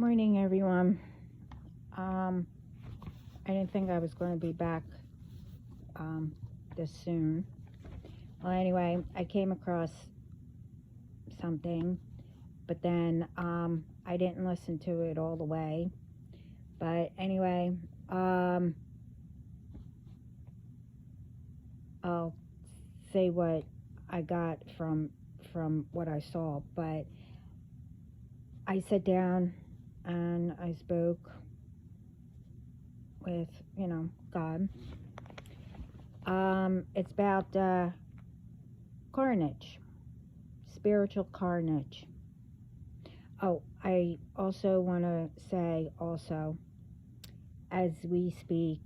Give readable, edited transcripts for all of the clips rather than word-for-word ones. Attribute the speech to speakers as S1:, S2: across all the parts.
S1: Morning, everyone. I didn't think I was going to be back this soon. Well, anyway, I came across something, but then I didn't listen to it all the way. But anyway, I'll say what I got from what I saw. But I sat down and I spoke with, God. It's about carnage, spiritual carnage. Oh, I also want to say also, as we speak,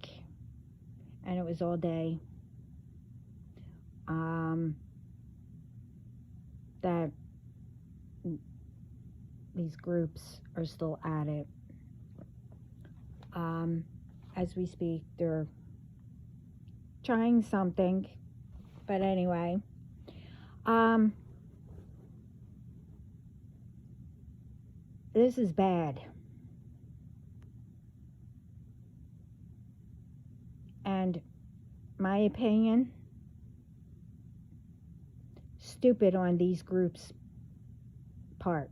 S1: and it was all day, that these groups are still at it. As we speak, they're trying something, but anyway, this is bad. And my opinion, stupid on these groups' part.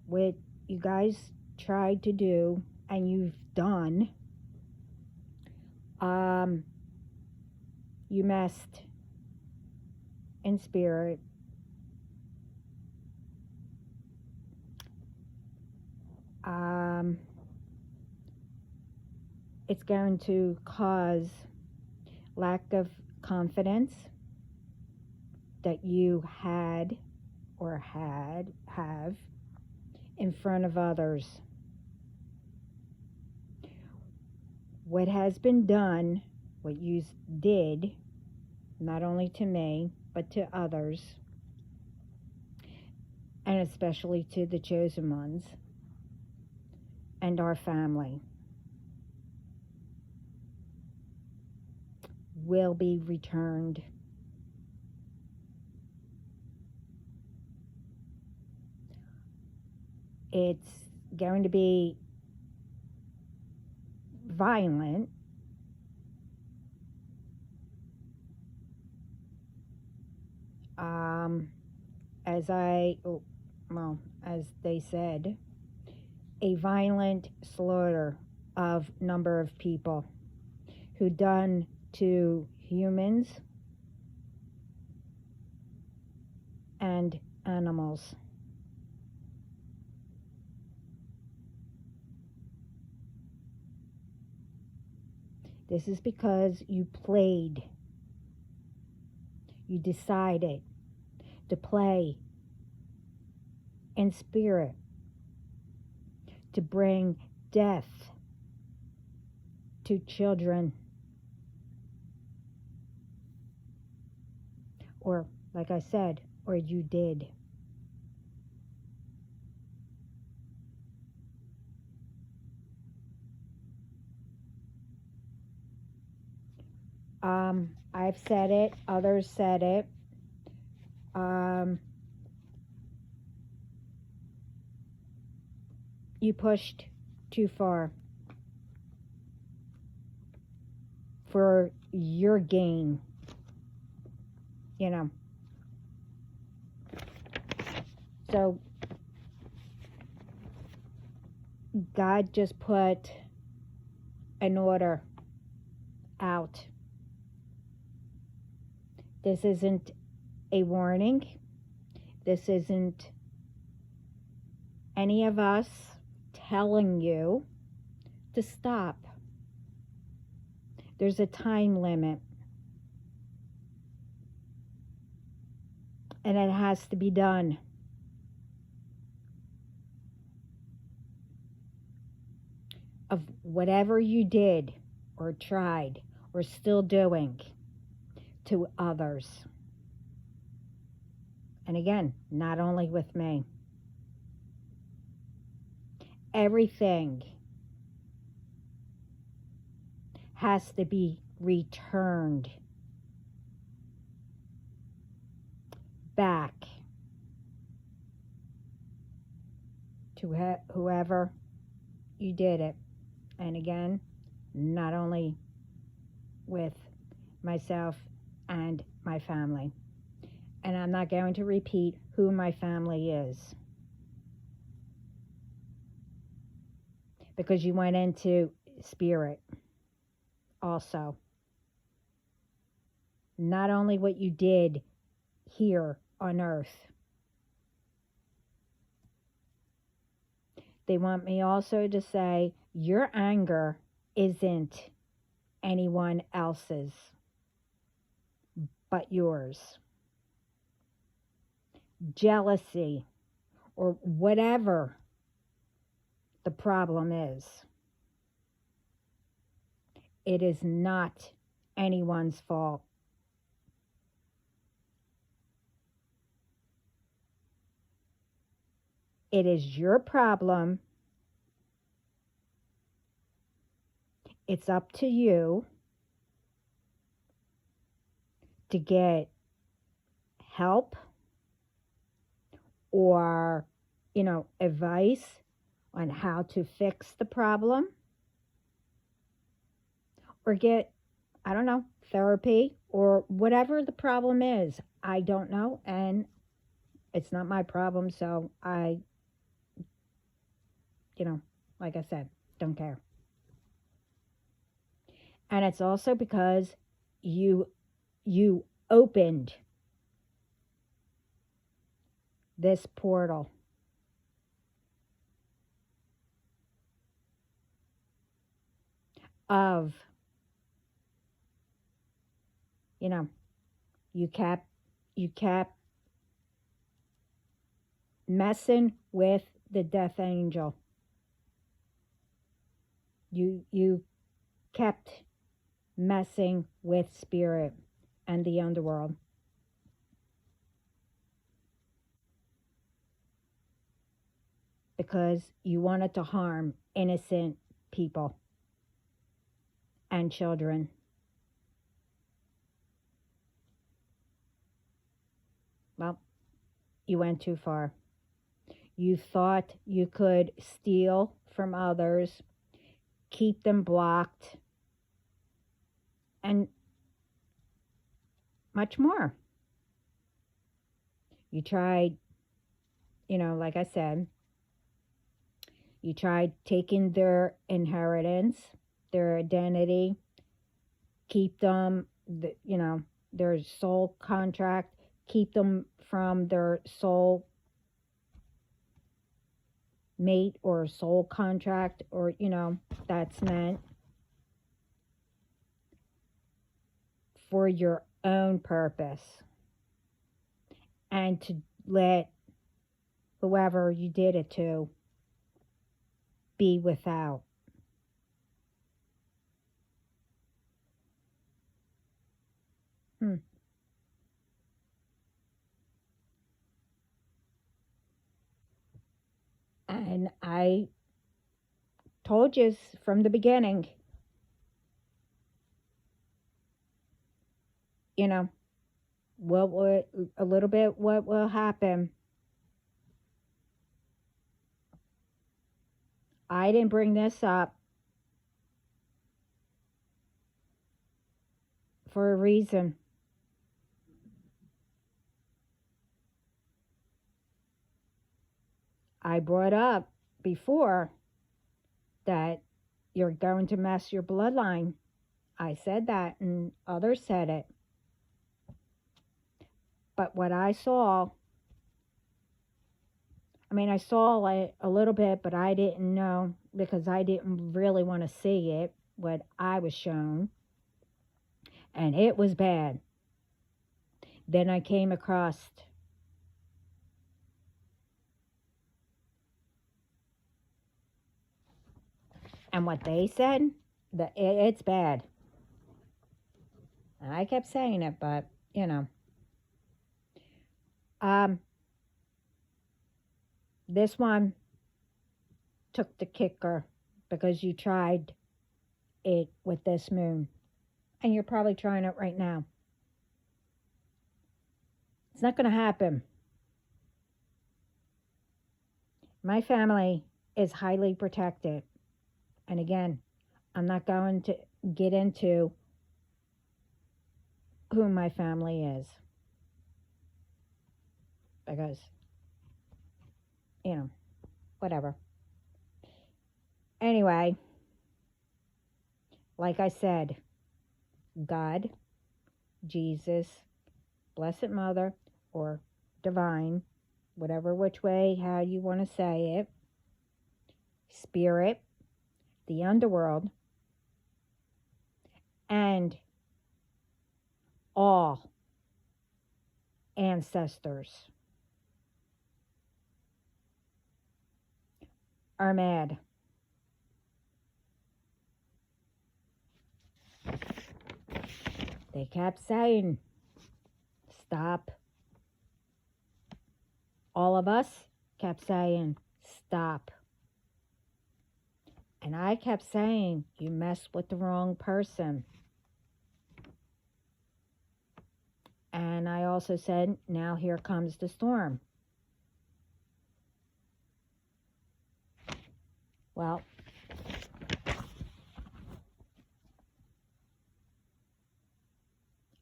S1: What you guys tried to do and you've done, you messed in spirit. It's going to cause lack of confidence that you had or have in front of others. What has been done, what you did, not only to me, but to others, and especially to the chosen ones and our family, will be returned. It's going to be violent. As they said, a violent slaughter of number of people who done to humans and animals. This is because you played. You decided to play in spirit, to bring death to children. Or, like I said, or you did. I've said it, others said it. You pushed too far for your gain, So God just put an order out. This isn't a warning. This isn't any of us telling you to stop. There's a time limit. And it has to be done. Of whatever you did or tried or still doing to others. And again, not only with me. Everything has to be returned. back to whoever you did it. And again, not only with myself and my family. And I'm not going to repeat who my family is, because you went into spirit also. Not only what you did here on earth. They want me also to say your anger isn't anyone else's but yours. Jealousy or whatever the problem is, it is not anyone's fault. It is your problem. It's up to you to get help or, advice on how to fix the problem, or get, therapy or whatever the problem is. I don't know, and it's not my problem, so I, like I said, don't care. And it's also because you opened this portal. Of, you kept messing with the death angel. You kept messing with spirit and the underworld. Because you wanted to harm innocent people and children. Well, you went too far. You thought you could steal from others, keep them blocked, and much more. You tried, like I said, you tried taking their inheritance, their identity, keep them, their soul contract, keep them from their soul mate or soul contract, or, that's meant for your own purpose, and to let whoever you did it to be without. And I told you from the beginning, what will happen. I didn't bring this up for a reason. I brought up before that you're going to mess your bloodline. I said that, and others said it. But what I saw, I saw it a little bit, but I didn't know, because I didn't really want to see it, what I was shown. And it was bad. Then I came across and what they said, that it's bad. And I kept saying it, but, this one took the kicker, because you tried it with this moon. And you're probably trying it right now. It's not going to happen. My family is highly protected. And again, I'm not going to get into who my family is because, whatever. Anyway, like I said, God, Jesus, Blessed Mother, or divine, whatever which way, how you want to say it, spirit, the underworld, and all ancestors are mad. They kept saying, stop. All of us kept saying, stop. And I kept saying, you messed with the wrong person. And I also said, now here comes the storm. Well,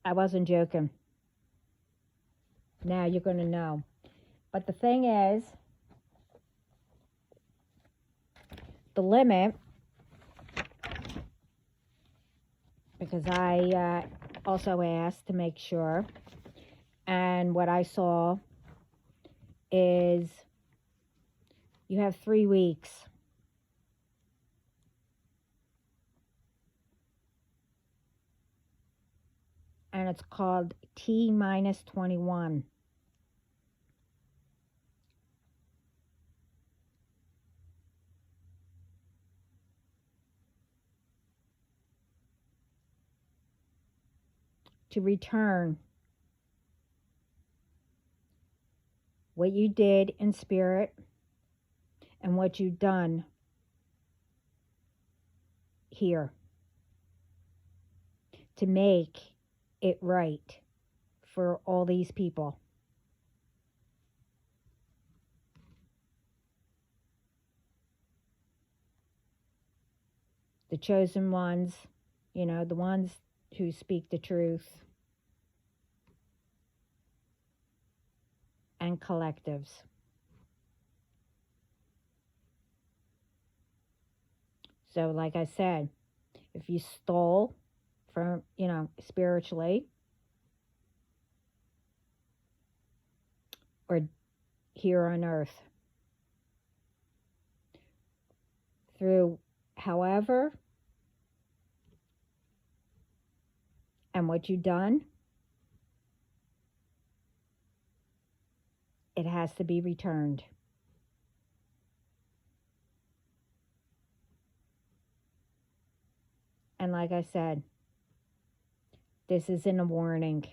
S1: I wasn't joking. Now you're going to know. But the thing is, the limit, because I also asked to make sure, and what I saw is you have 3 weeks. And it's called T-21. To return what you did in spirit and what you've done here to make it right for all these people. The chosen ones, the ones who speak the truth, and collectives. So like I said, if you stole from, spiritually or here on earth, through however and what you've done, it has to be returned. And like I said, this isn't a warning.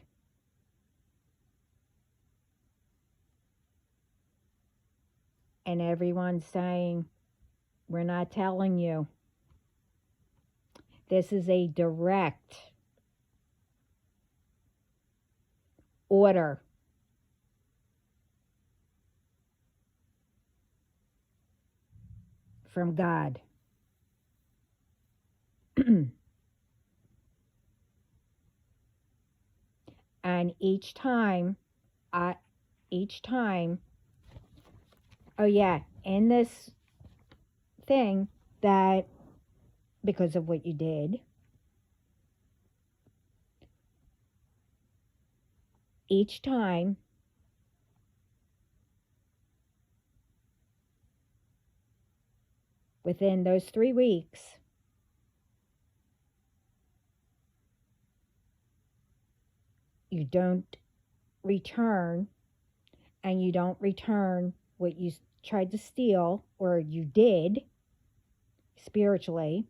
S1: And everyone's saying, we're not telling you. This is a direct order from God. And each time, oh yeah, in this thing that because of what you did, each time within those 3 weeks, you don't return, and you don't return what you tried to steal or you did spiritually.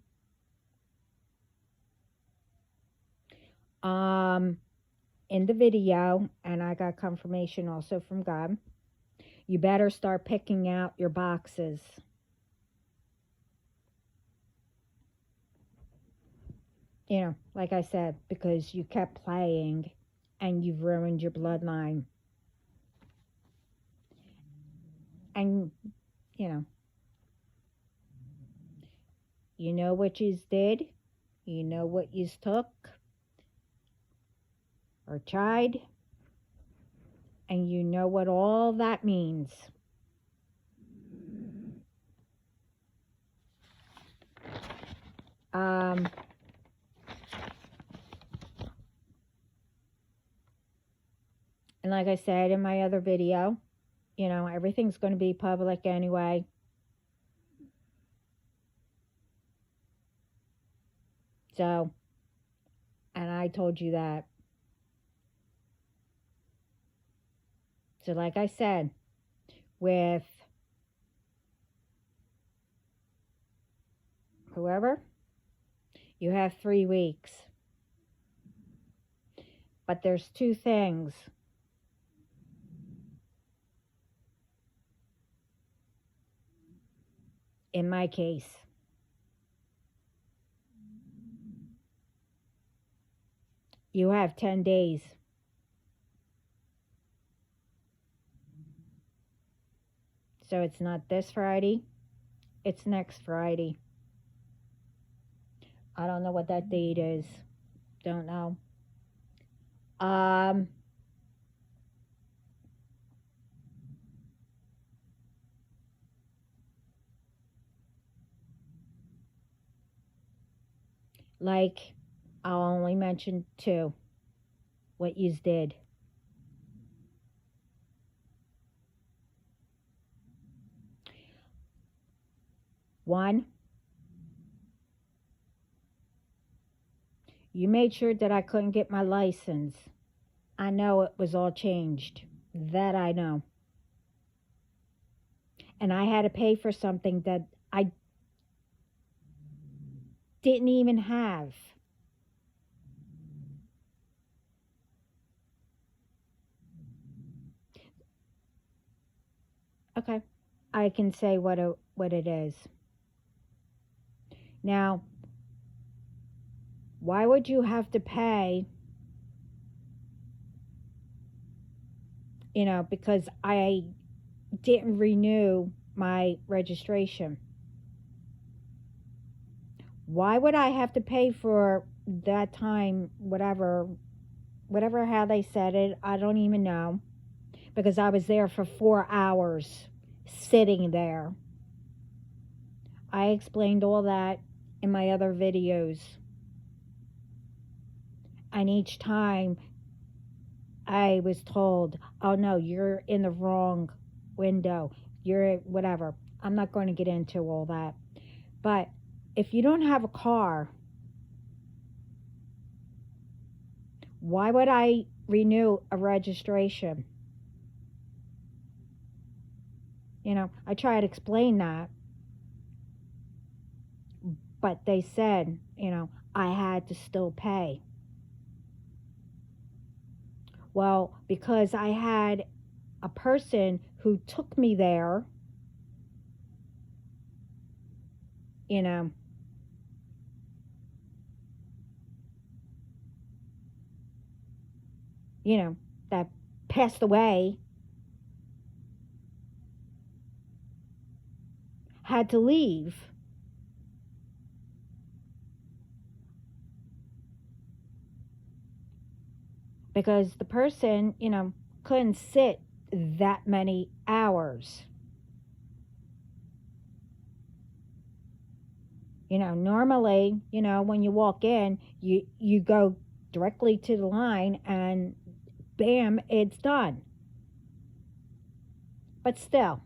S1: In the video, and I got confirmation also from God, you better start picking out your boxes. Like I said, because you kept playing and you've ruined your bloodline. And, you know what yous did, you know what yous took or tried, and you know what all that means. And like I said in my other video, everything's going to be public anyway. So, and I told you that. So like I said, with whoever, you have 3 weeks. But there's 2 things. In my case. You have 10 days. So it's not this Friday, it's next Friday. I don't know what that date is. Don't know. Like, I'll only mention 2. What yous did. One, you made sure that I couldn't get my license. I know it was all changed. That I know. And I had to pay for something that I didn't even have. Okay, I can say what it is. Now, why would you have to pay? Because I didn't renew my registration. Why would I have to pay for that time, whatever how they said it, I don't even know. Because I was there for 4 hours, sitting there. I explained all that in my other videos. And each time I was told, oh no, you're in the wrong window. You're whatever. I'm not going to get into all that. But if you don't have a car, why would I renew a registration? I tried to explain that. But they said, I had to still pay. Well, because I had a person who took me there, that passed away, had to leave. Because the person, couldn't sit that many hours. Normally, when you walk in, you go directly to the line and bam, it's done. But still,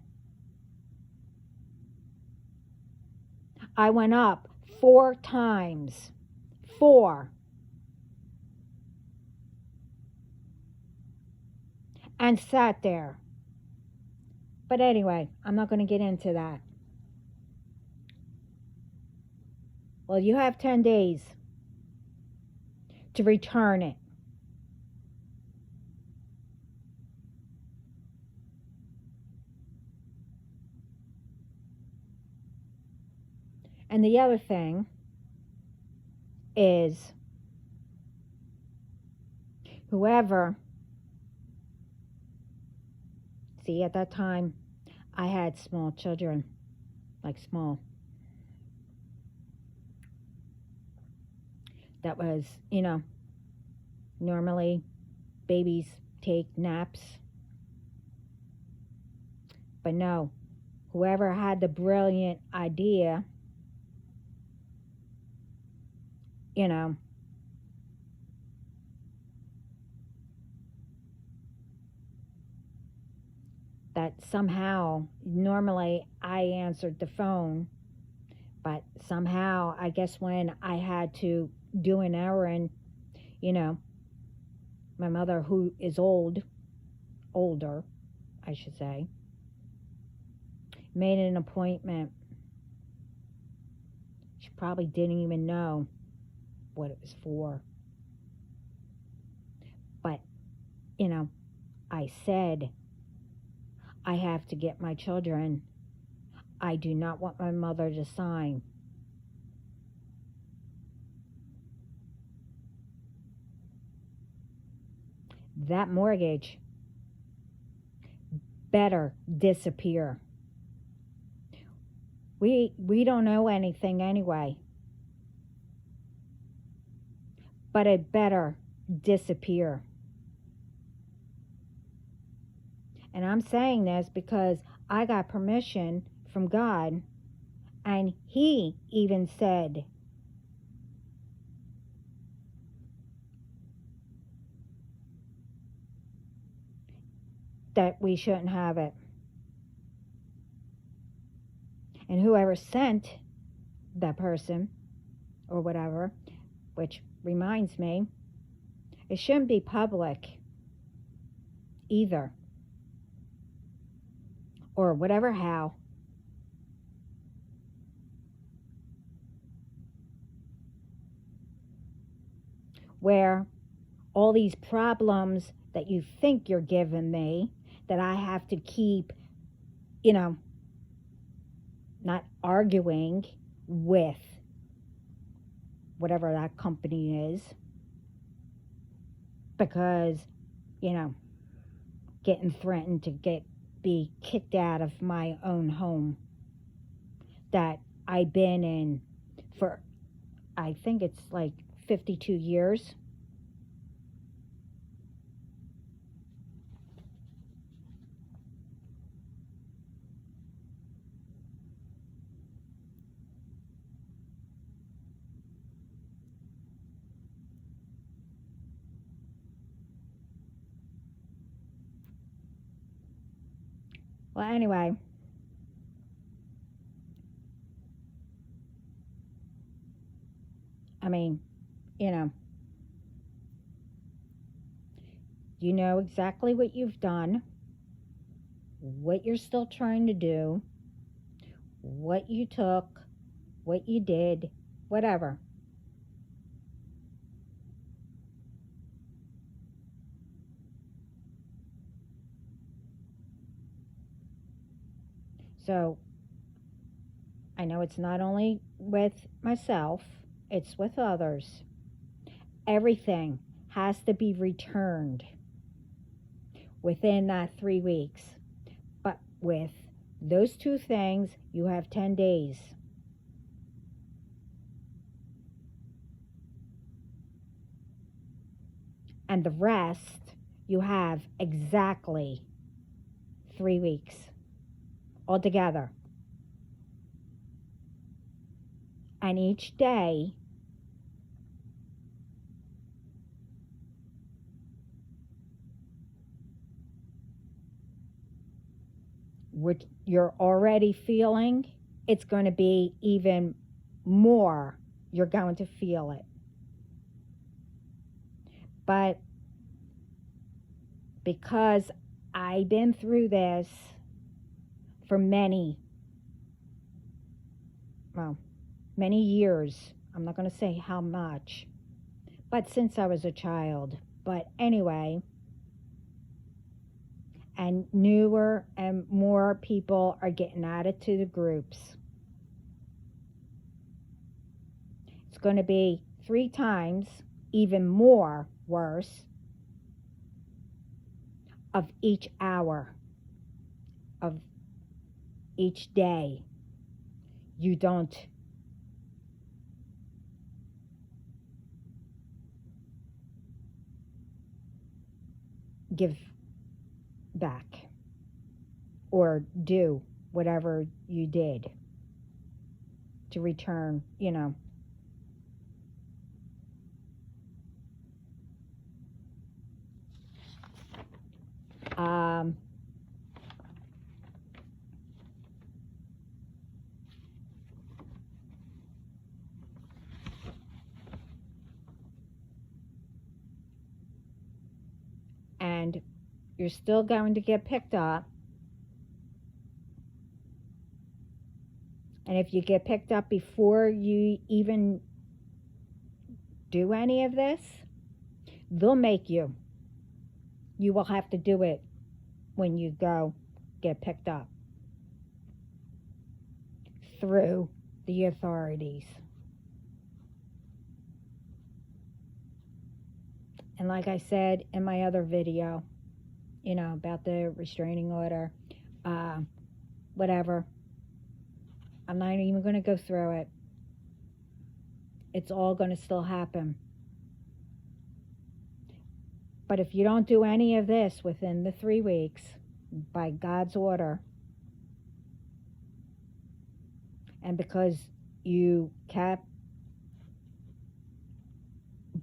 S1: I went up 4 times. 4. And sat there. But anyway, I'm not going to get into that. Well, you have 10 days to return it. And the other thing is, whoever, see, at that time, I had small children, like small. That was, normally babies take naps. But no, whoever had the brilliant idea, that somehow, normally I answered the phone, but somehow, I guess when I had to do an errand, my mother, who is older, I should say, made an appointment. She probably didn't even know what it was for. But, I said, I have to get my children. I do not want my mother to sign. That mortgage better disappear. We don't know anything anyway. But it better disappear. And I'm saying this because I got permission from God, and He even said, that we shouldn't have it. And whoever sent that person or whatever, which reminds me, it shouldn't be public either. Or whatever how. Where all these problems that you think you're giving me, that I have to keep, not arguing with whatever that company is, because, getting threatened to be kicked out of my own home that I've been in for, I think it's like 52 years. Well, anyway, I mean, you know exactly what you've done, what you're still trying to do, what you took, what you did, whatever. So, I know it's not only with myself, it's with others. Everything has to be returned within that 3 weeks. But with those two things, you have 10 days. And the rest, you have exactly 3 weeks altogether. And each day, which you're already feeling, it's going to be even more. You're going to feel it. But because I've been through this for many years, I'm not going to say how much, but since I was a child. But anyway, and newer and more people are getting added to the groups. It's going to be 3 times, even more worse, of each hour of each day you don't give back or do whatever you did to return, and you're still going to get picked up. And if you get picked up before you even do any of this, they'll make you. You will have to do it when you go get picked up through the authorities. And like I said in my other video, about the restraining order, whatever, I'm not even going to go through it. It's all going to still happen. But if you don't do any of this within the 3 weeks, by God's order, and because you kept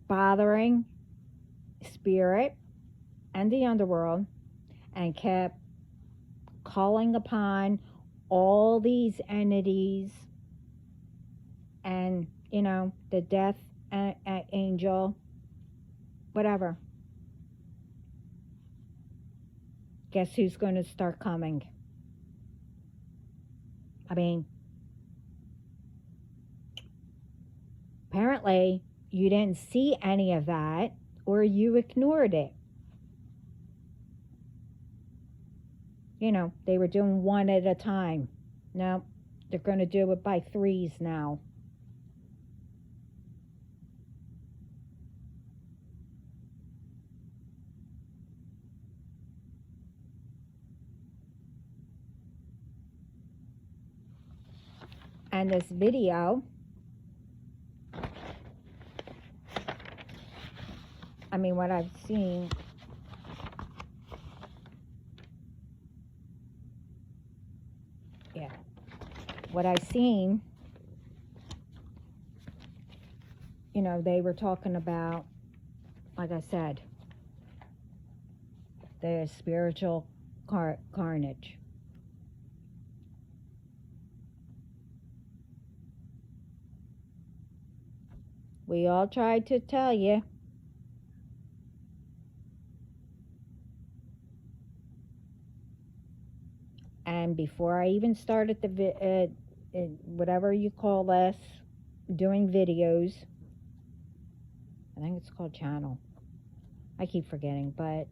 S1: bothering spirit and the underworld and kept calling upon all these entities and, the death angel, whatever, guess who's going to start coming? I mean, apparently you didn't see any of that, or you ignored it. They were doing one at a time. No, they're going to do it by threes now. And this video, what I've seen, what I've seen, they were talking about, like I said, the spiritual carnage. We all tried to tell you. And before I even started the whatever you call this, doing videos, I think it's called channel. I keep forgetting, but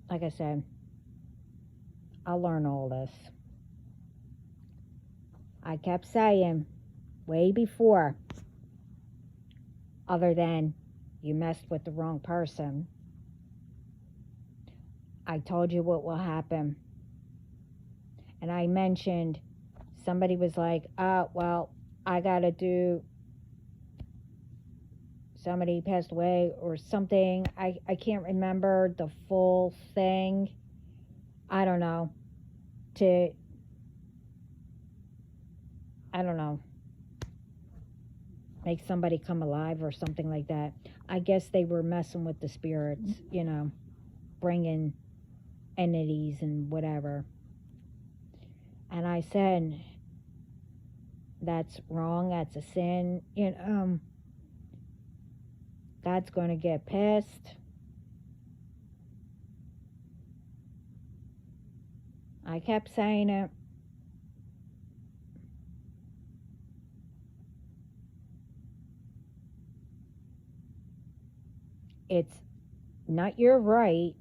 S1: like I said, I'll learn all this. I kept saying way before, other than you messed with the wrong person, I told you what will happen. And I mentioned, somebody was like, well, I gotta do, somebody passed away or something. I can't remember the full thing. I don't know. Make somebody come alive or something like that. I guess they were messing with the spirits, bringing entities and whatever. And I said, that's wrong, that's a sin, God's going to get pissed. I kept saying it. It's not your right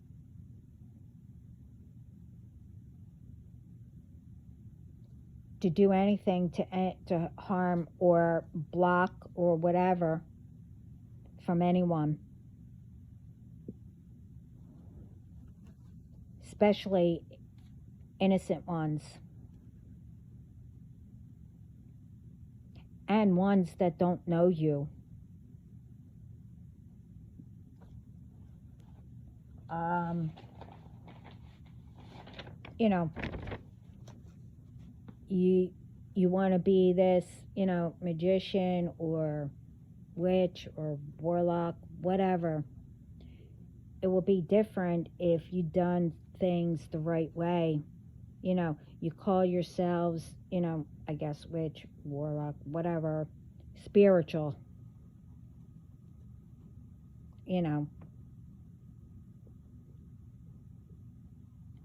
S1: to do anything to harm or block or whatever from anyone, especially innocent ones. and ones that don't know you. Um, you know, you you want to be this, magician or witch or warlock, whatever. It will be different if you done things the right way. You call yourselves, I guess witch, warlock, whatever, spiritual, you know.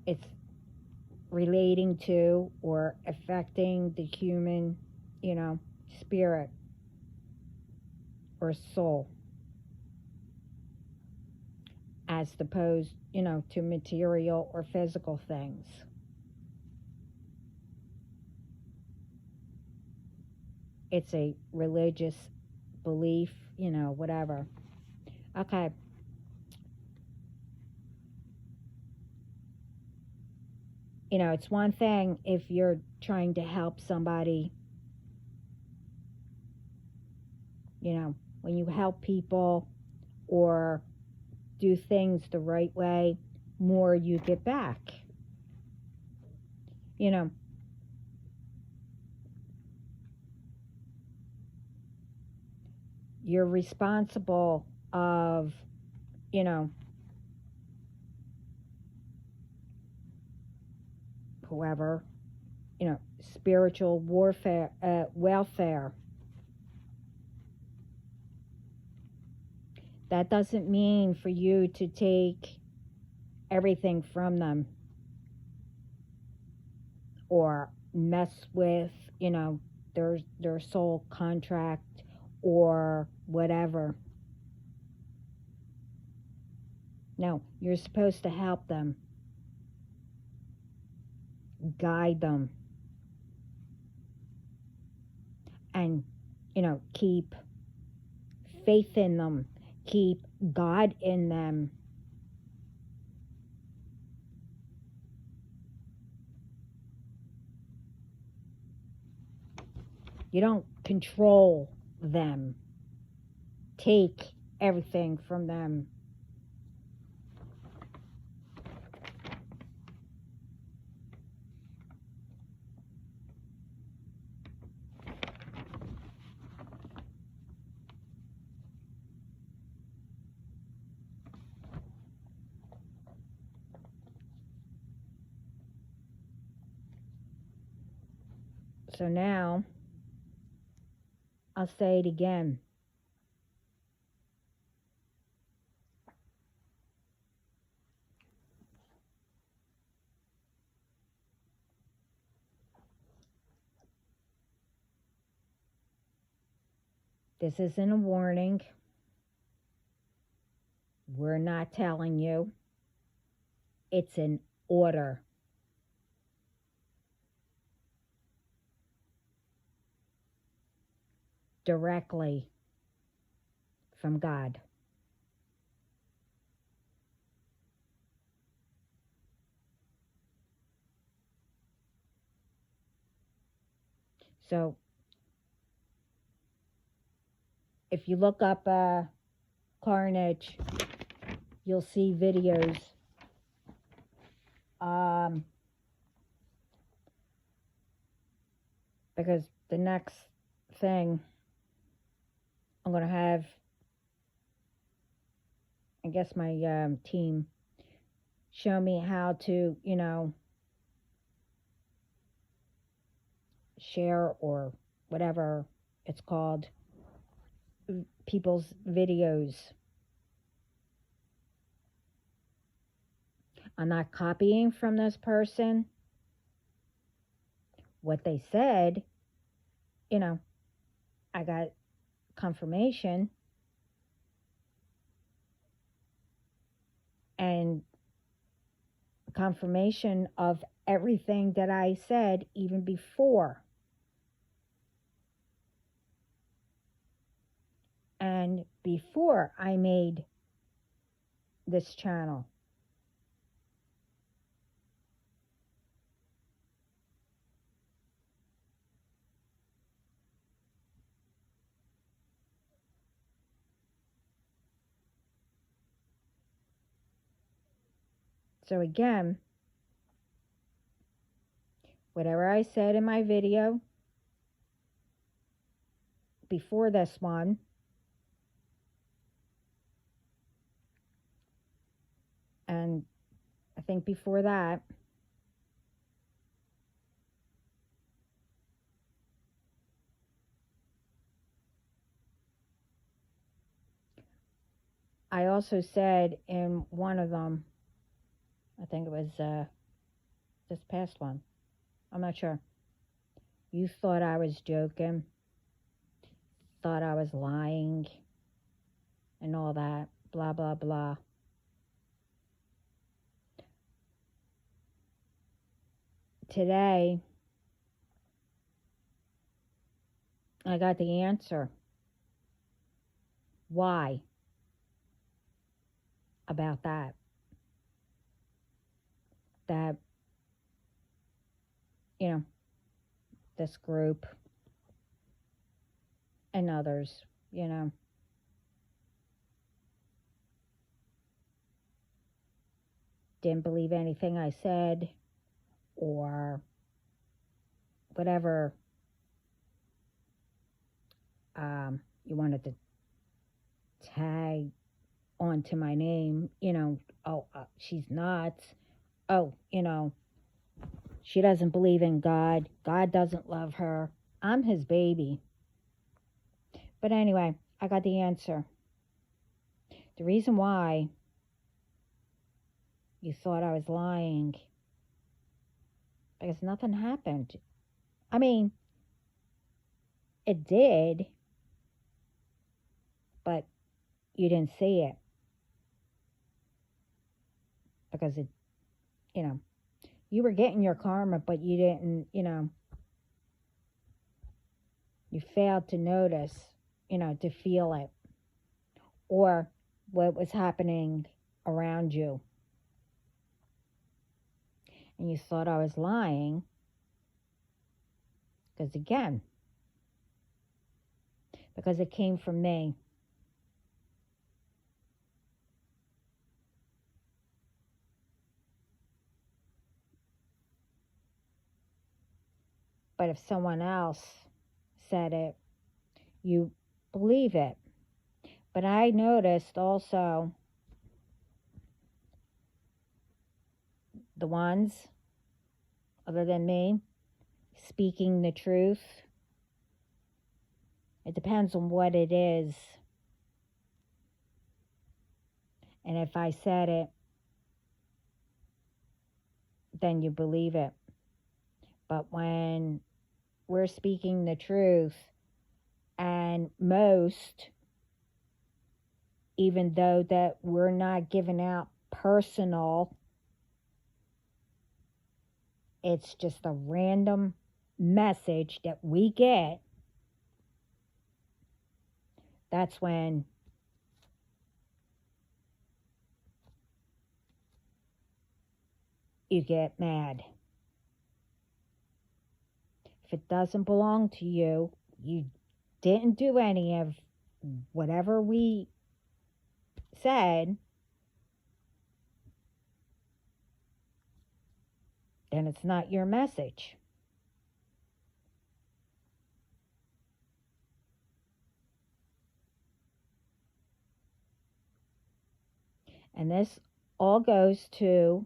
S1: It's relating to or affecting the human, spirit or soul, as opposed, to material or physical things. It's a religious belief, whatever. Okay. It's one thing if you're trying to help somebody, when you help people or do things the right way, more you get back. You're responsible of, whoever, spiritual warfare, welfare. That doesn't mean for you to take everything from them or mess with, their soul contract or whatever. No, you're supposed to help them, guide them, and, keep faith in them, keep God in them. You don't control them, take everything from them. So now, I'll say it again. This isn't a warning. We're not telling you. It's an order. Directly from God. So, if you look up carnage, you'll see videos. Because the next thing I'm going to have, I guess my team show me how to, share or whatever it's called, people's videos. I'm not copying from this person. What they said, I got confirmation and confirmation of everything that I said even before. And before I made this channel. So again, whatever I said in my video before this one, and I think before that, I also said in one of them, I think it was this past one, I'm not sure, you thought I was joking, thought I was lying, and all that, blah, blah, blah. Today, I got the answer. Why? About that. That, you know, this group and others, you know, didn't believe anything I said, or whatever you wanted to tag onto my name, you know, oh, she's nuts. Oh, you know, she doesn't believe in God. God doesn't love her. I'm his baby. But anyway, I got the answer. The reason why you thought I was lying, because nothing happened. I mean, it did, but you didn't see it. Because it, you know, you were getting your karma, but you didn't, you know, you failed to notice, you know, to feel it, or what was happening around you. And you thought I was lying, because again, because it came from me. But if someone else said it, you believe it. But I noticed also the ones other than me speaking the truth. It depends on what it is. And if I said it, then you believe it. But when we're speaking the truth, and most, even though that we're not giving out personal, it's just a random message that we get, that's when you get mad. If it doesn't belong to you, you didn't do any of whatever we said, then it's not your message. And this all goes to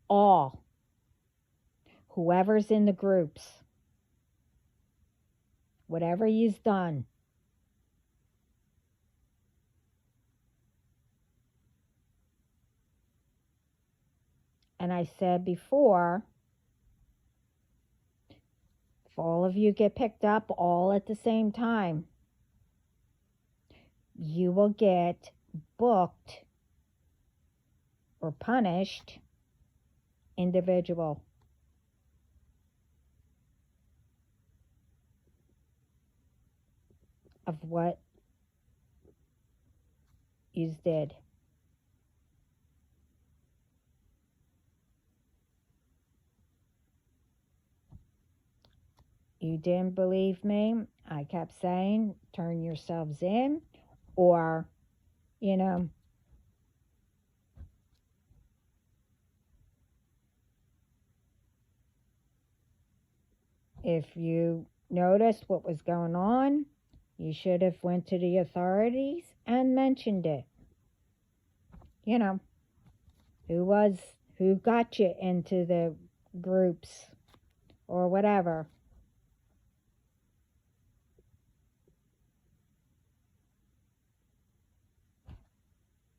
S1: all, whoever's in the groups, whatever you've done. And I said before, if all of you get picked up all at the same time, you will get booked or punished individual. Of what you did. You didn't believe me. I kept saying, turn yourselves in, or, you know, If you noticed what was going on, you should have went to the authorities and mentioned it. You know, who got you into the groups or whatever.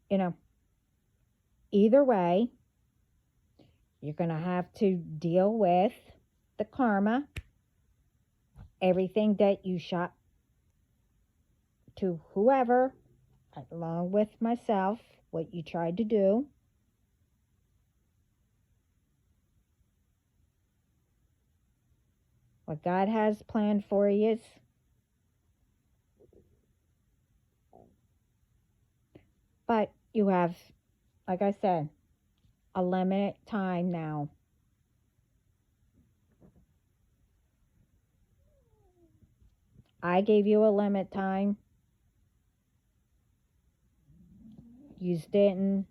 S1: You know, either way, you're going to have to deal with the karma, everything that you shot to whoever, along with myself, what you tried to do. What God has planned for you is, but you have, like I said, a limited time now. I gave you a limit time. You didn't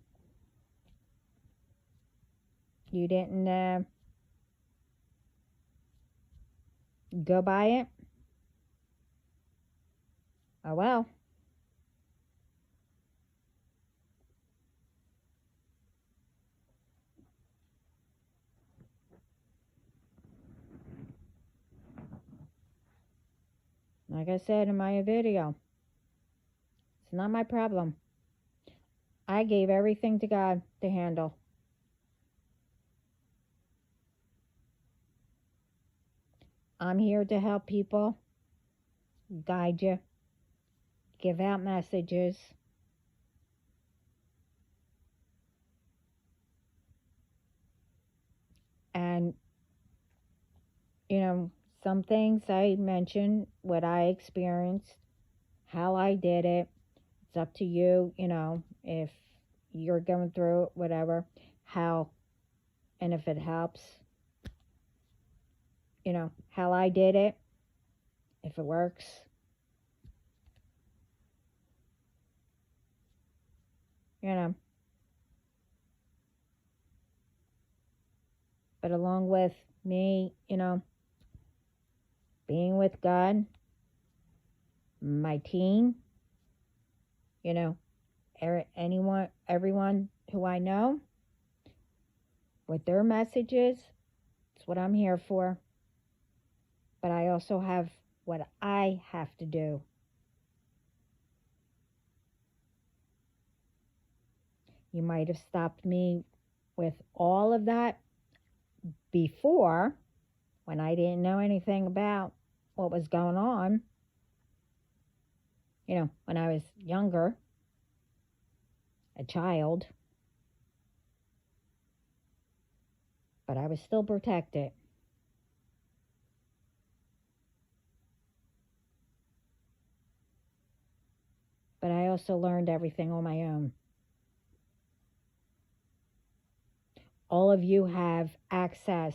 S1: go by it. Oh well. Like I said in my video, it's not my problem. I gave everything to God to handle. I'm here to help people, guide you, give out messages. And, some things I mentioned, what I experienced, how I did it. It's up to you, if you're going through it, whatever, how, and if it helps, how I did it, if it works. But along with me, being with God, my team, everyone who I know, with their messages, it's what I'm here for. But I also have what I have to do. You might have stopped me with all of that before, when I didn't know anything about what was going on, when I was younger, a child. But I was still protected. But I also learned everything on my own. All of you have access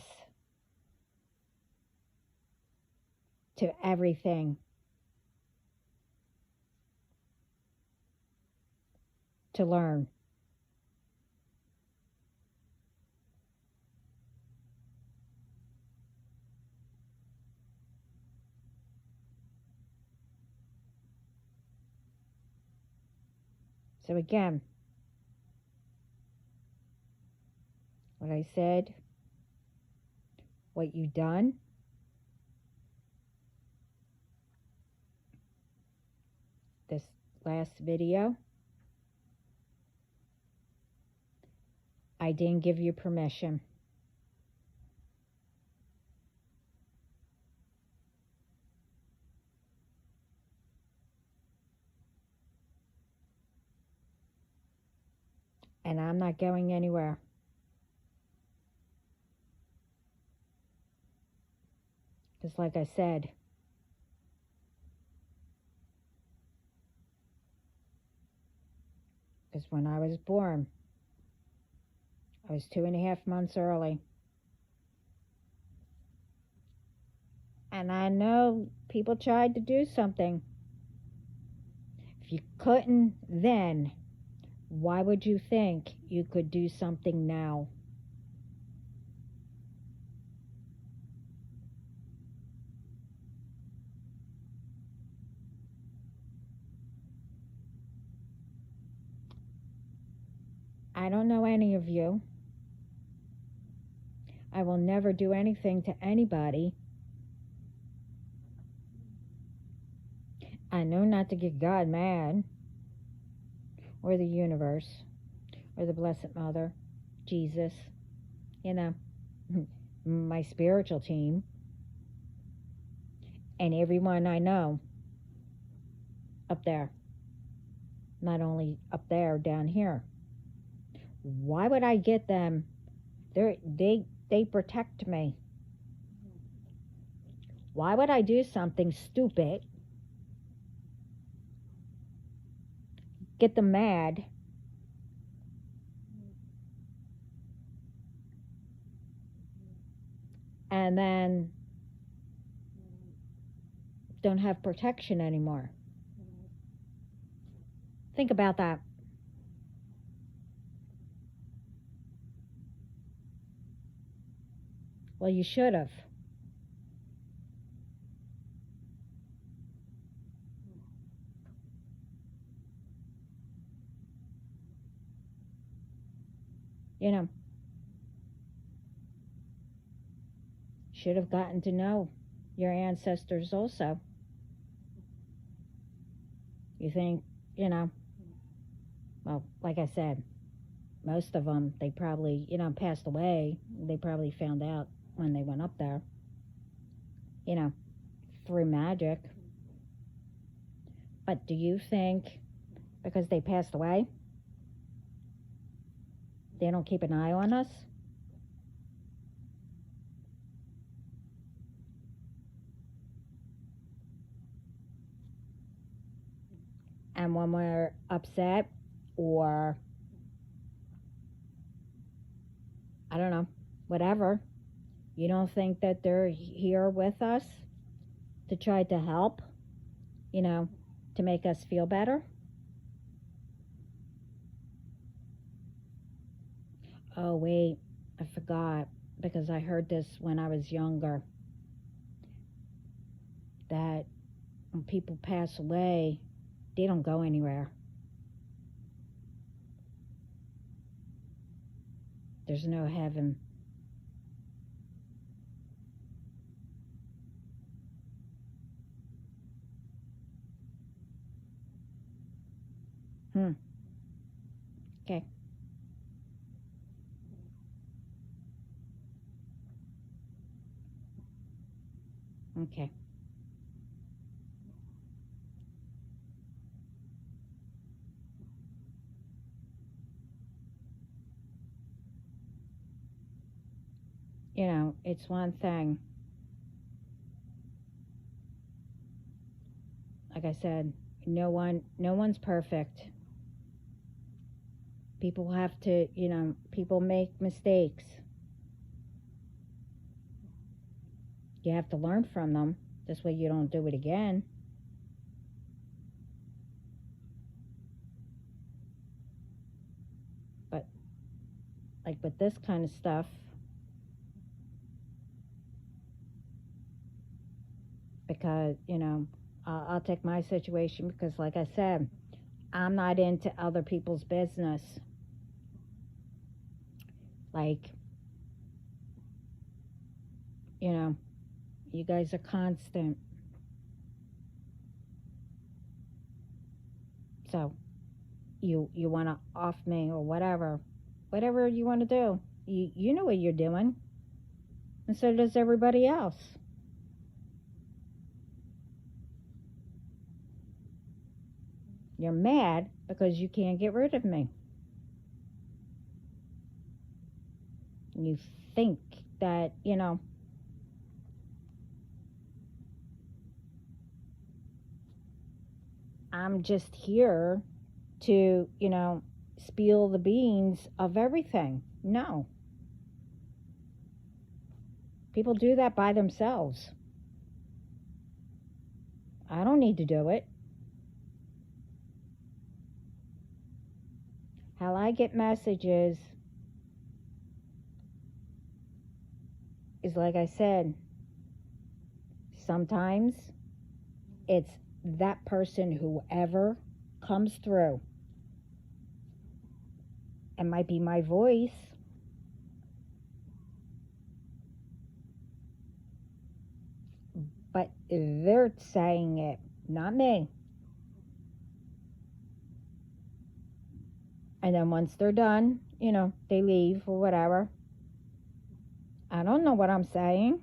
S1: to everything to learn. So again, what I said, what you done, this last video, I didn't give you permission. And I'm not going anywhere. Because like I said, because when I was born, I was 2.5 months early. And I know people tried to do something. If you couldn't then, why would you think you could do something now? I don't know any of you. I will never do anything to anybody. I know not to get God mad, or the universe, or the Blessed Mother, Jesus, you know, my spiritual team, and everyone I know up there. Not only up there, down here. Why would I get them? They protect me. Why would I do something stupid, get them mad, and then don't have protection anymore? Think about that. Well, you should have. You know, should have gotten to know your ancestors also. You think, you know, well, like I said, most of them, they probably, you know, passed away. They probably found out when they went up there, you know, through magic. But do you think because they passed away, they don't keep an eye on us? And when we're upset or, I don't know, whatever, you don't think that they're here with us to try to help, you know, to make us feel better? Oh, wait, I forgot, because I heard this when I was younger, that when people pass away, they don't go anywhere. There's no heaven. Okay. Okay. You know, it's one thing. Like I said, no one's perfect. People have to, you know, people make mistakes. You have to learn from them. This way you don't do it again. But like with this kind of stuff, because, you know, I'll take my situation because, like I said, I'm not into other people's business. Like, you know, you guys are constant. So you want to off me or whatever you want to do. You know what you're doing, and so does everybody else. You're mad because you can't get rid of me. You think that, you know, I'm just here to, you know, spill the beans of everything. No. People do that by themselves. I don't need to do it. How I get messages is, like I said, sometimes it's that person, whoever comes through, It might be my voice. But they're saying it, not me. And then once they're done, they leave or whatever. I don't know what I'm saying.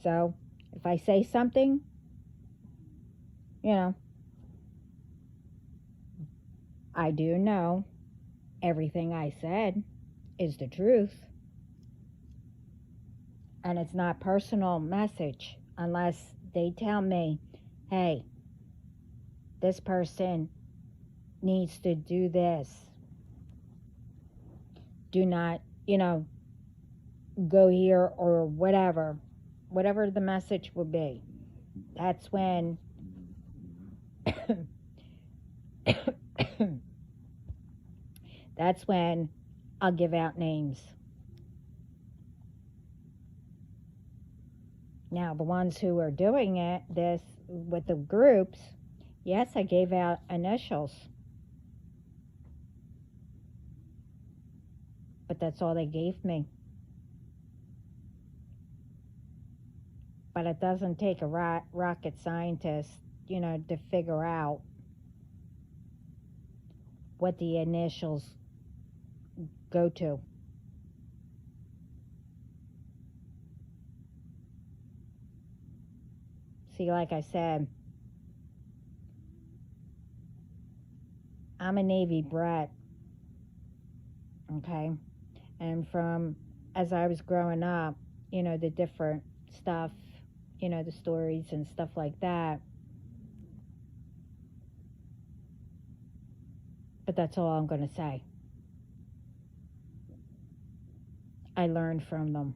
S1: So if I say something, I do know everything I said is the truth. And it's not personal message unless they tell me, hey, this person needs to do this. Do not, go here or whatever the message would be. That's when that's when I'll give out names. Now, the ones who are doing this with the groups, yes, I gave out initials. But that's all they gave me. But it doesn't take a rocket scientist, to figure out what the initials go to. See, like I said, I'm a Navy brat, okay? And from as I was growing up, the different stuff, the stories and stuff like that. But that's all I'm going to say. I learned from them.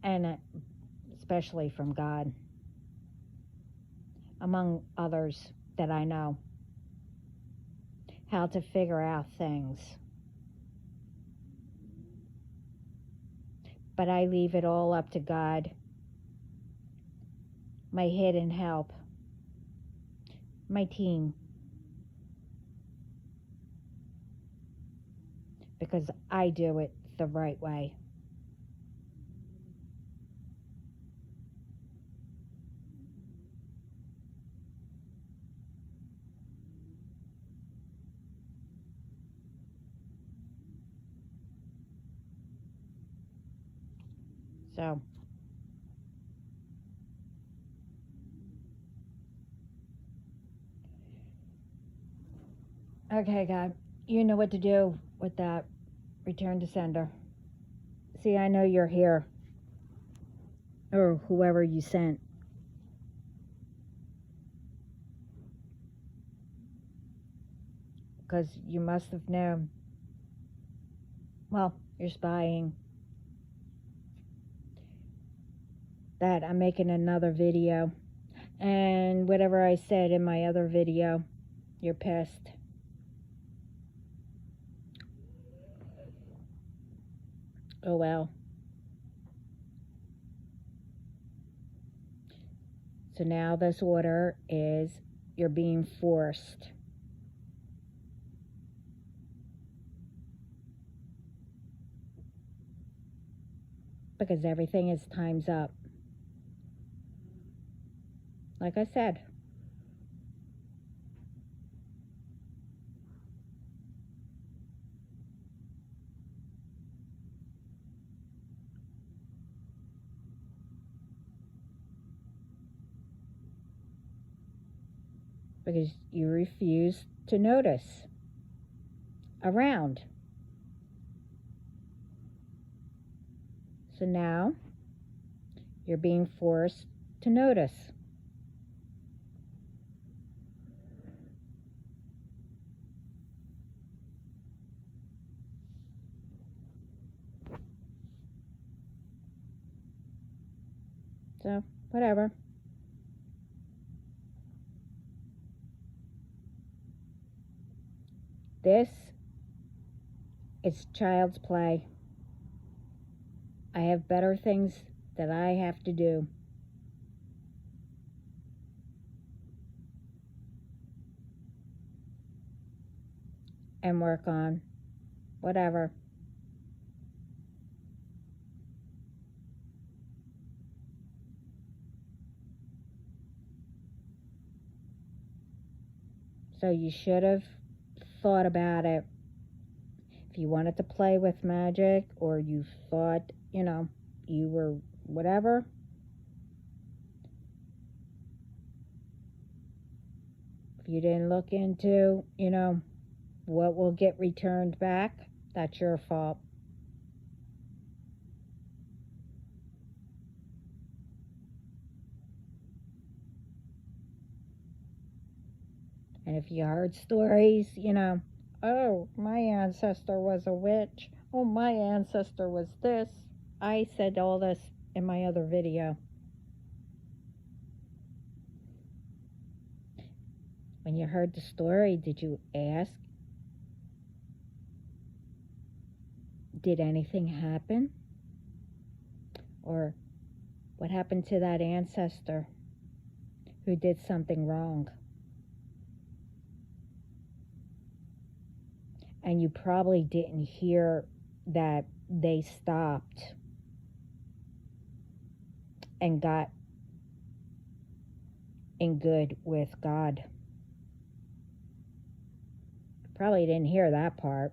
S1: And especially from God, among others that I know, how to figure out things. But I leave it all up to God, my hidden help, my team, because I do it the right way. So, okay, God, you know what to do with that. Return to sender. See, I know you're here, or whoever you sent. Because you must have known. Well, you're spying. That I'm making another video. And whatever I said in my other video, you're pissed. Oh well. So now this order is you're being forced. Because everything is time's up. Like I said. Because you refuse to notice around. So now you're being forced to notice. So, whatever. This is child's play. I have better things that I have to do. And work on. Whatever. So you should have thought about it. If you wanted to play with magic, or you thought, you were whatever, if you didn't look into, what will get returned back, that's your fault. And if you heard stories, oh, my ancestor was a witch. Oh, my ancestor was this. I said all this in my other video. When you heard the story, did you ask, did anything happen? Or what happened to that ancestor who did something wrong? And you probably didn't hear that they stopped and got in good with God. Probably didn't hear that part.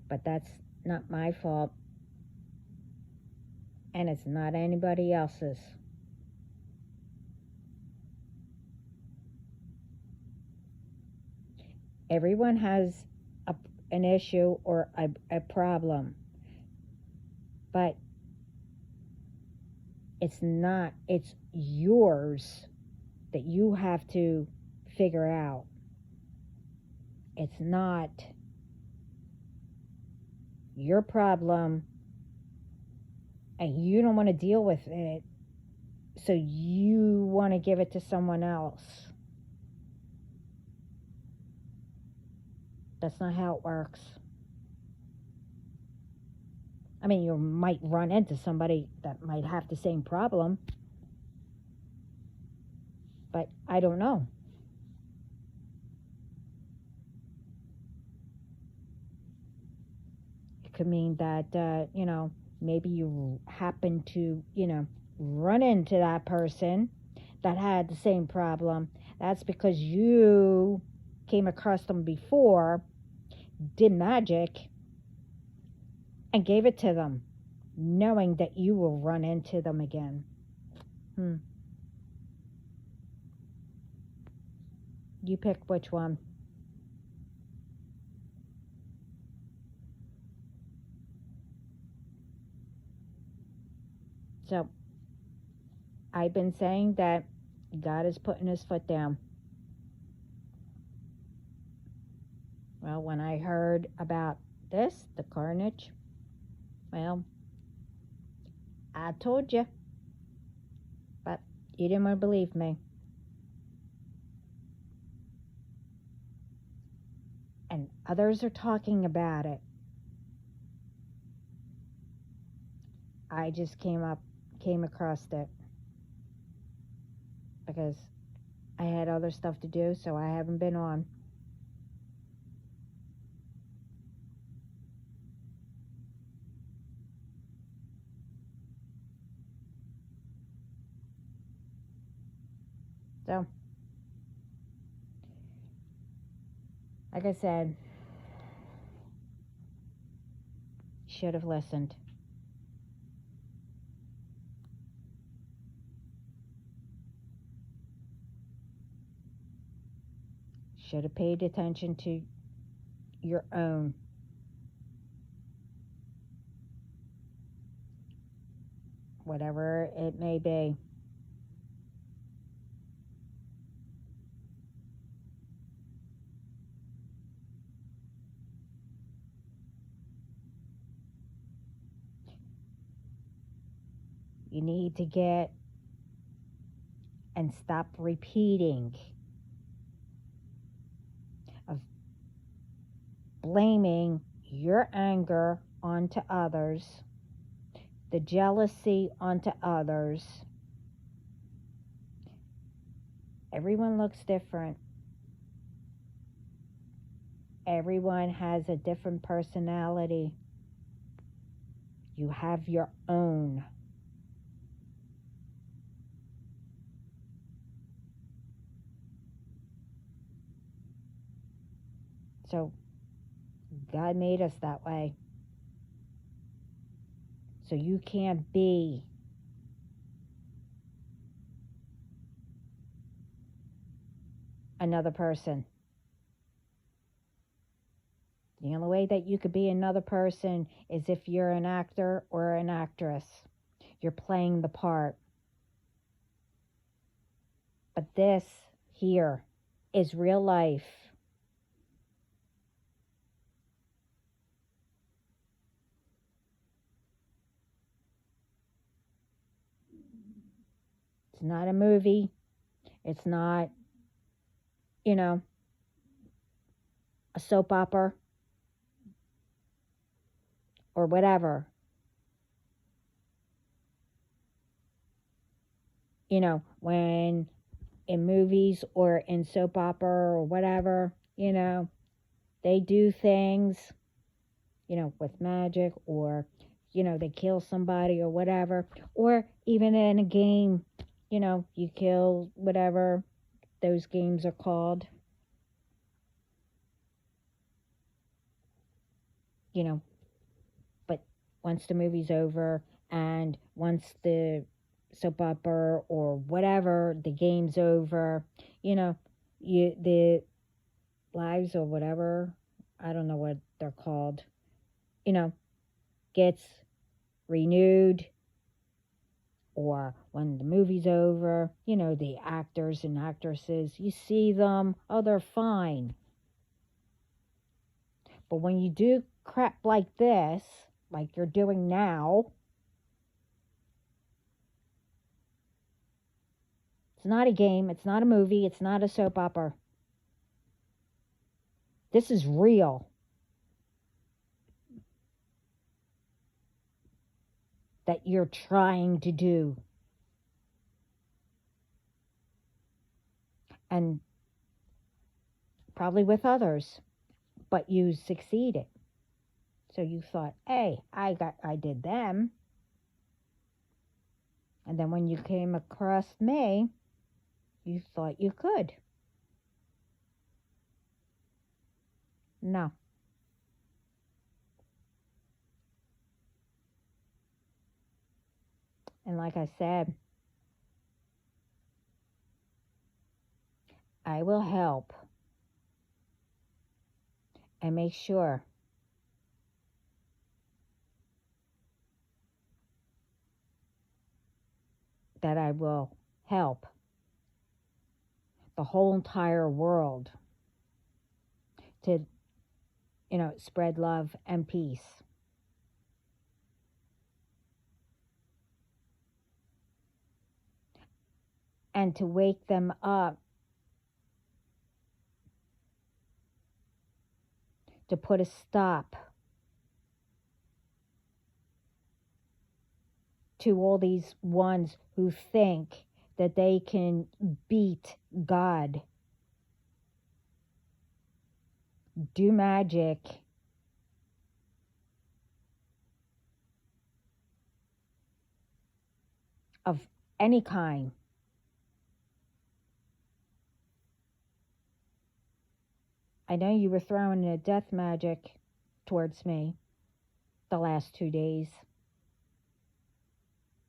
S1: But that's not my fault. And it's not anybody else's. Everyone has an issue or a problem. But it's yours that you have to figure out. It's not your problem, and you don't want to deal with it, so you want to give it to someone else. That's not how it works. I mean, you might run into somebody that might have the same problem, but I don't know. It could mean that, maybe you happen to, run into that person that had the same problem. That's because you came across them before, did magic, and gave it to them, knowing that you will run into them again. You pick which one. So, I've been saying that God is putting his foot down. Well, when I heard about this, the carnage, well, I told you. But you didn't want to believe me. And others are talking about it. I just came across it because I had other stuff to do, so I haven't been on. So, like I said, should have listened. Should have paid attention to your own. Whatever it may be. You need to get and stop repeating of blaming your anger onto others, the jealousy onto others. Everyone looks different. Everyone has a different personality. You have your own. So God made us that way. So you can't be another person. The only way that you could be another person is if you're an actor or an actress. You're playing the part. But this here is real life. It's not a movie. It's not, a soap opera or whatever. When in movies or in soap opera or whatever, they do things, with magic or, they kill somebody or whatever. Or even in a game, you kill whatever those games are called. But once the movie's over and once the soap opera or whatever, the game's over, the lives or whatever, I don't know what they're called, gets renewed. Or when the movie's over, the actors and actresses, you see them, oh, they're fine. But when you do crap like this, like you're doing now, it's not a game, it's not a movie, it's not a soap opera. This is real. That you're trying to do. And probably with others, but you succeeded. So you thought, hey, I did them. And then when you came across me, you thought you could. No. And like I said, I will help and make sure that I will help the whole entire world to, spread love and peace. And to wake them up to put a stop to all these ones who think that they can beat God, do magic, of any kind. I know you were throwing a death magic towards me the last 2 days.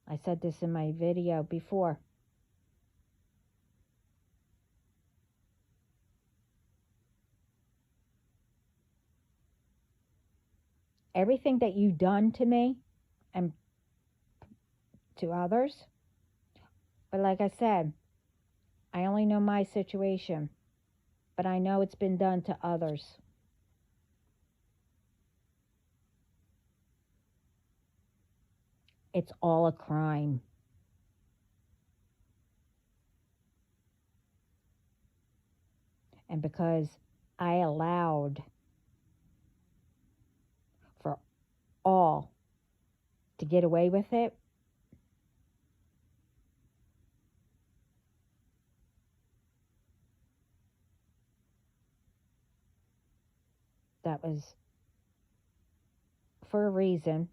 S1: I said this in my video before. Everything that you've done to me and to others, but like I said, I only know my situation, but I know it's been done to others. It's all a crime. And because I allowed for all to get away with it, that was for a reason.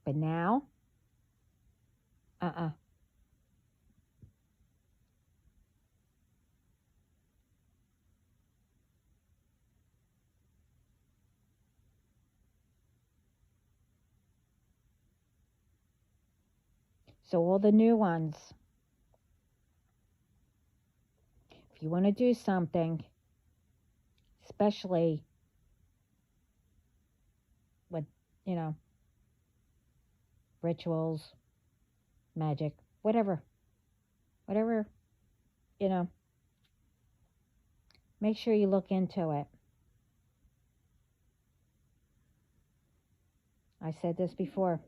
S1: But now, uh-uh. So all the new ones, if you want to do something, especially with, you know, rituals, magic, whatever, you know, make sure you look into it. I said this before.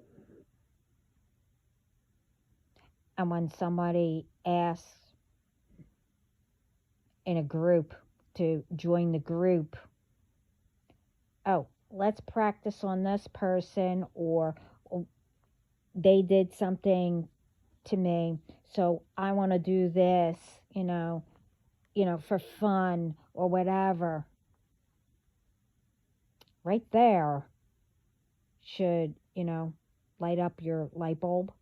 S1: And when somebody asks in a group to join the group, oh, let's practice on this person, or they did something to me, so I want to do this, for fun or whatever. Right there should, light up your light bulb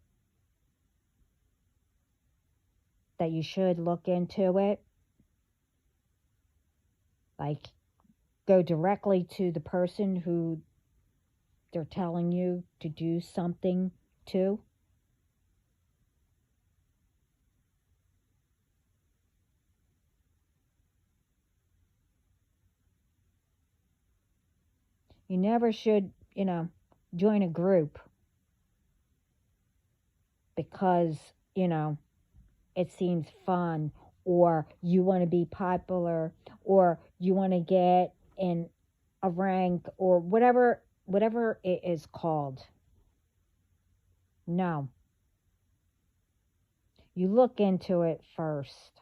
S1: that you should look into it. Like, go directly to the person who they're telling you to do something to. You never should, join a group because, it seems fun, or you want to be popular, or you want to get in a rank, or whatever it is called. No. You look into it first.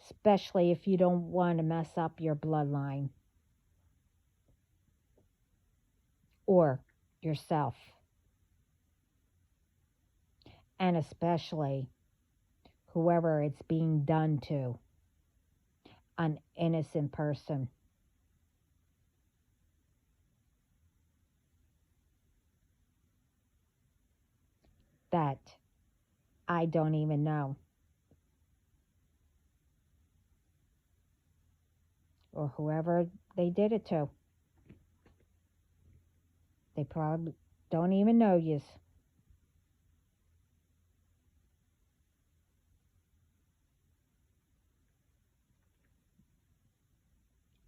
S1: Especially if you don't want to mess up your bloodline or yourself. And especially whoever it's being done to, an innocent person. That I don't even know. Or whoever they did it to. They probably don't even know you.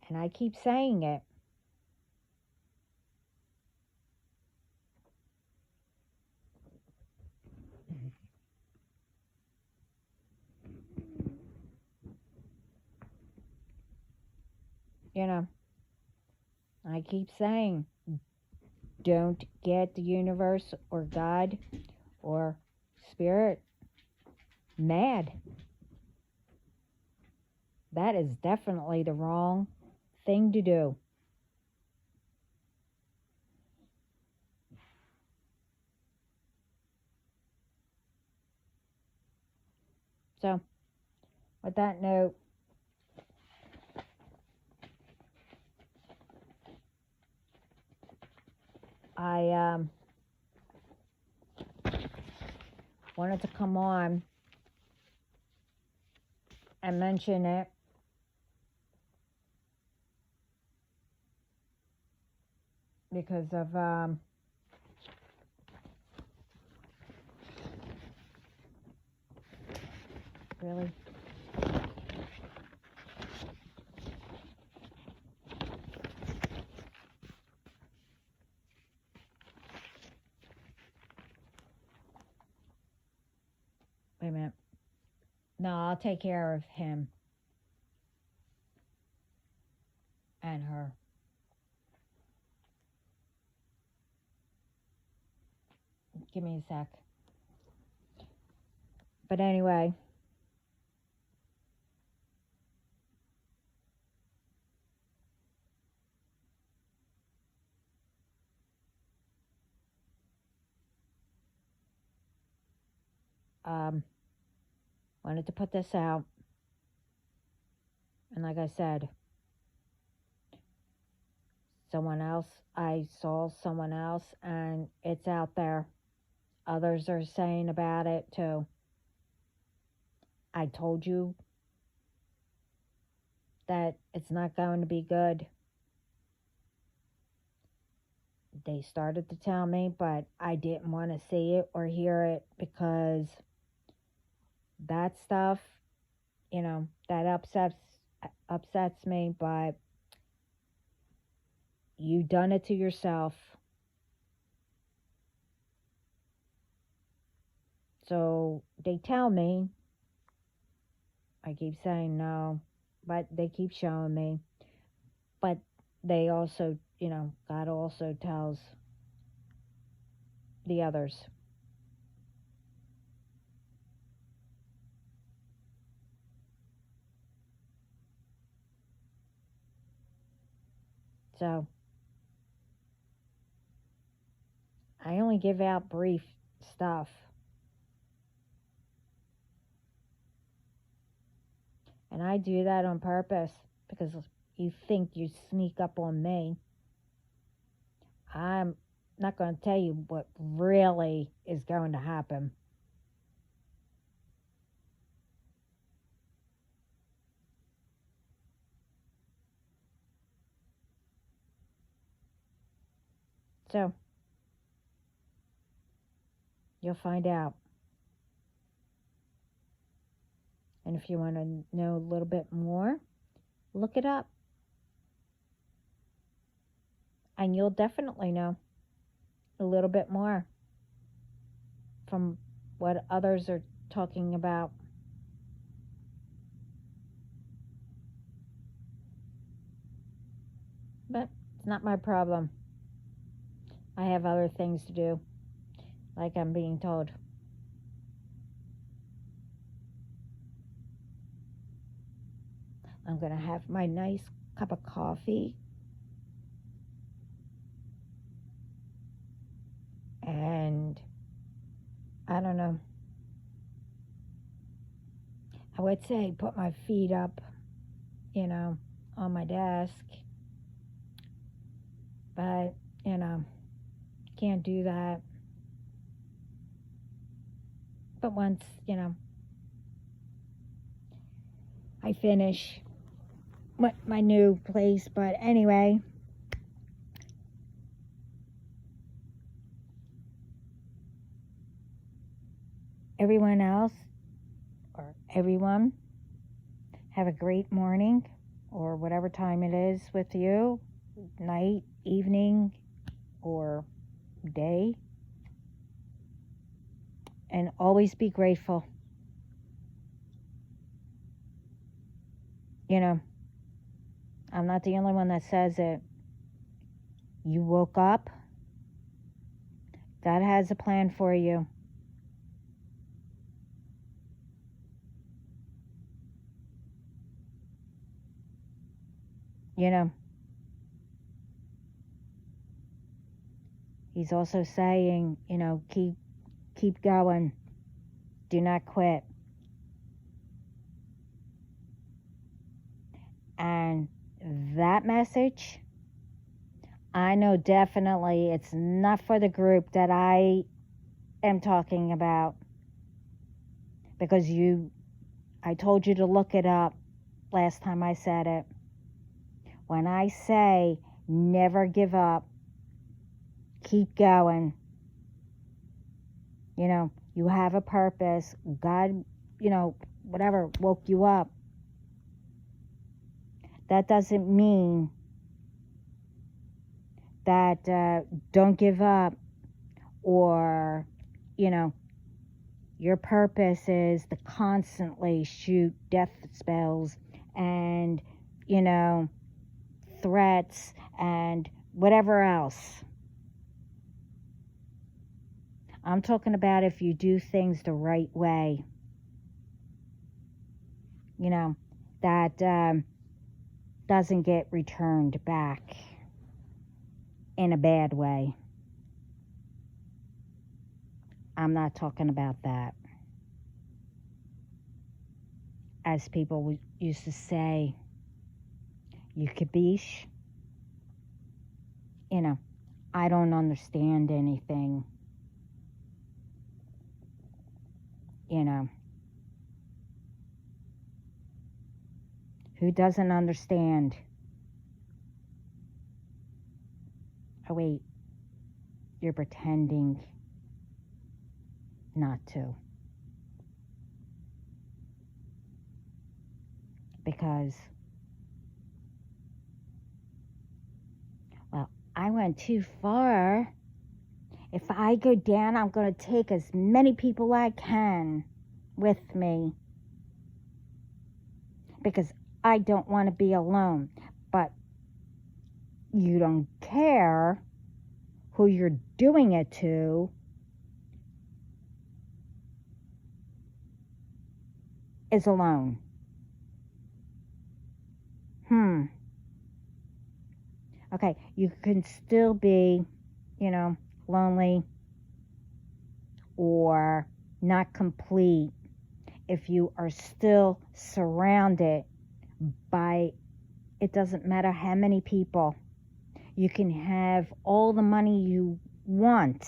S1: And I keep saying it. I keep saying, don't get the universe or God or spirit mad. That is definitely the wrong thing to do. So, with that note, I wanted to come on and mention it because of really. Wait a minute. No, I'll take care of him and her. Give me a sec. But anyway, wanted to put this out. And like I said, I saw someone else, and it's out there. Others are saying about it too. I told you that it's not going to be good. They started to tell me, but I didn't want to see it or hear it because that stuff, that upsets me, but you done it to yourself. So they tell me, I keep saying no, but they keep showing me. But they also, God also tells the others. So I only give out brief stuff. And I do that on purpose because you think you sneak up on me. I'm not going to tell you what really is going to happen. So you'll find out. And if you want to know a little bit more, look it up. And you'll definitely know a little bit more from what others are talking about. But it's not my problem. I have other things to do, like I'm being told. I'm going to have my nice cup of coffee. And I don't know. I would say put my feet up, on my desk. But, can't do that. But once, I finish my new place. But anyway, everyone else or everyone have a great morning or whatever time it is with you, night, evening, or day. And always be grateful. I'm not the only one that says it. You woke up. God has a plan for you. He's also saying, keep going. Do not quit. And that message, I know definitely it's not for the group that I am talking about. Because I told you to look it up last time I said it. When I say never give up, keep going. You have a purpose. God, whatever, woke you up. That doesn't mean that don't give up or, your purpose is to constantly shoot death spells and, threats and whatever else. I'm talking about if you do things the right way. that doesn't get returned back in a bad way. I'm not talking about that. As people used to say, you kabish? I don't understand anything. Who doesn't understand? Oh, wait. You're pretending not to. Because, well, I went too far. If I go down, I'm going to take as many people I can with me. Because I don't want to be alone. But you don't care who you're doing it to. Is alone. Okay, you can still be, lonely or not complete if you are still surrounded by, it doesn't matter how many people. You can have all the money you want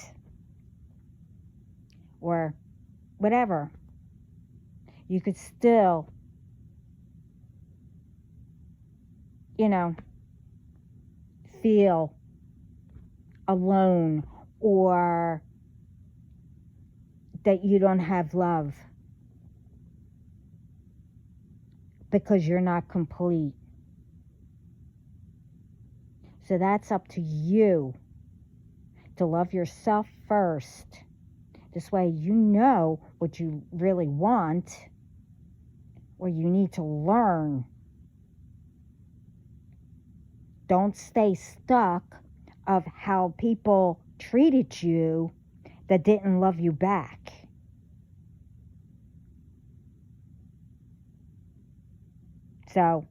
S1: or whatever. You could still, feel alone or that you don't have love because you're not complete. So that's up to you to love yourself first. This way you know what you really want or you need to learn. Don't stay stuck of how people treated you that didn't love you back. So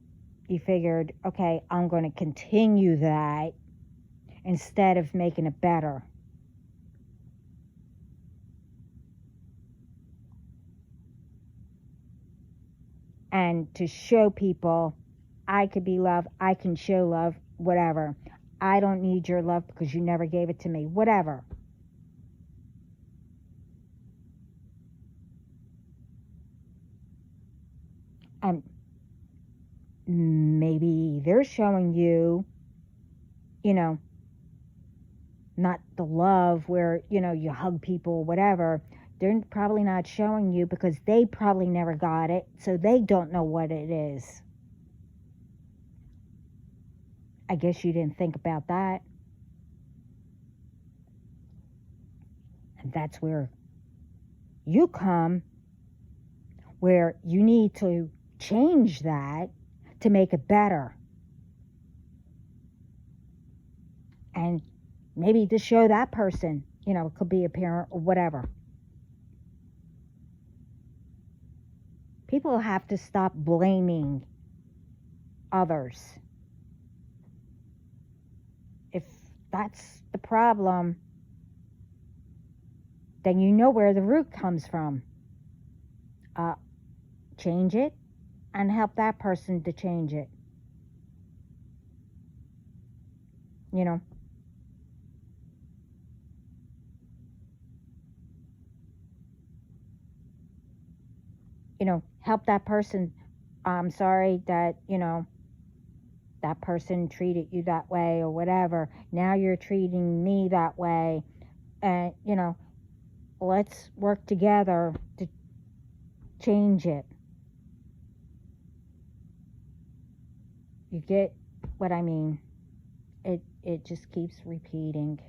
S1: you figured, okay, I'm going to continue that instead of making it better. And to show people I could be loved, I can show love, whatever. I don't need your love because you never gave it to me, whatever. And maybe they're showing you, not the love where, you hug people, whatever. They're probably not showing you because they probably never got it, so they don't know what it is. I guess you didn't think about that. And that's where you come, where you need to change that to make it better. And maybe to show that person, it could be a parent or whatever. People have to stop blaming others. If that's the problem, then you know where the root comes from. Change it and help that person to change it. Help that person. I'm sorry that, that person treated you that way or whatever. Now you're treating me that way. And, let's work together to change it. You get what I mean? It just keeps repeating.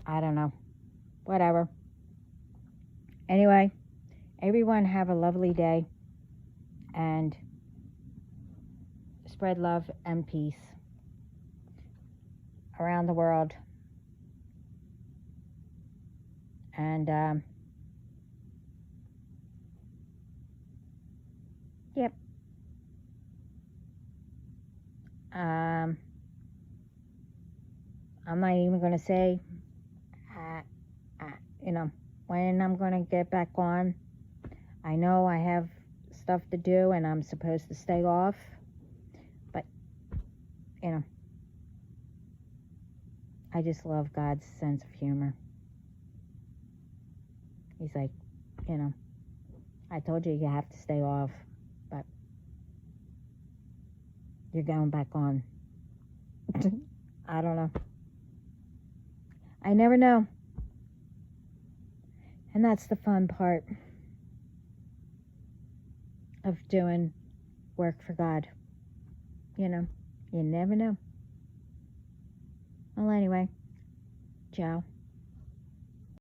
S1: I don't know. Whatever. Anyway, everyone have a lovely day and spread love and peace around the world. And I'm not even going to say, when I'm going to get back on. I know I have stuff to do and I'm supposed to stay off. But, I just love God's sense of humor. He's like, I told you have to stay off, but you're going back on. I don't know. I never know. And that's the fun part of doing work for God. You never know. Well, anyway, ciao.